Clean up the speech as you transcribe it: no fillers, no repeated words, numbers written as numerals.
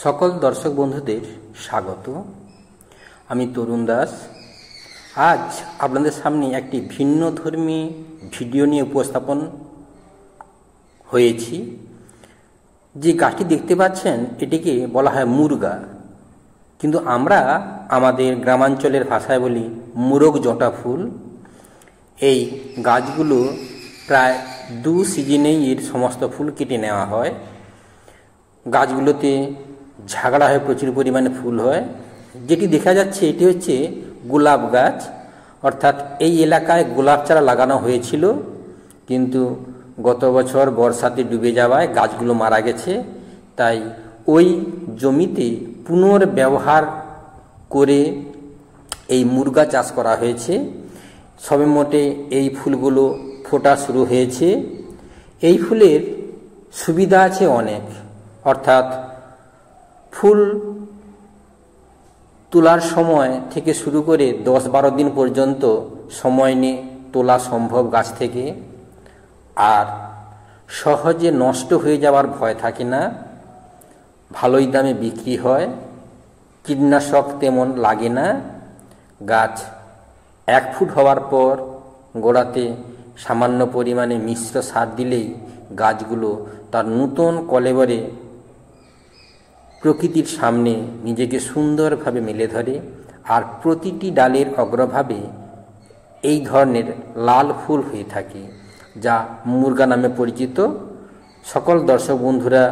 সকল দর্শক বন্ধুদের স্বাগত। আমি তরুণ দাস। আজ আপনাদের সামনে একটি ভিন্নধর্মী ভিডিও নিয়ে উপস্থাপন হয়েছি। যে গাছটি দেখতে পাচ্ছেন এটিকে বলা হয় মুরগা, কিন্তু আমরা আমাদের গ্রামাঞ্চলের ভাষায় বলি মুরগ জটা ফুল। এই গাছগুলো প্রায় 2 সিজনেই এর সমস্ত ফুল কেটে নেওয়া হয়। গাছগুলোতে ঝাগড়া হয়ে প্রচুর পরিমাণে ফুল হয়। যেটি দেখা যাচ্ছে এটি হচ্ছে গোলাপ গাছ, অর্থাৎ এই এলাকায় গোলাপ চারা লাগানো হয়েছিল, কিন্তু গত বছর বর্ষাতে ডুবে যাওয়ায় গাছগুলো মারা গেছে। তাই ওই জমিতে পুনর্ব্যবহার করে এই মুরগা চাষ করা হয়েছে। সবে মোটে এই ফুলগুলো ফোটা শুরু হয়েছে। এই ফুলের সুবিধা আছে অনেক, অর্থাৎ ফুল তোলার সময় থেকে শুরু করে 10-12 দিন পর্যন্ত সময় নিয়ে তোলা সম্ভব গাছ থেকে। আর সহজে নষ্ট হয়ে যাওয়ার ভয় থাকে না, ভালোই দামে বিক্রি হয়, কীটনাশক তেমন লাগে না। গাছ 1 ফুট হওয়ার পর গোড়াতে সামান্য পরিমাণে মিশ্র সার দিলেই গাছগুলো তার নূতন কলেবরে প্রকৃতির সামনে নিজেকে সুন্দরভাবে মেলে ধরে। আর প্রতিটি ডালের অগ্রভাগে এই ধরনের লাল ফুল হয়ে থাকে, যা মুরগা নামে পরিচিত। সকল দর্শক বন্ধুরা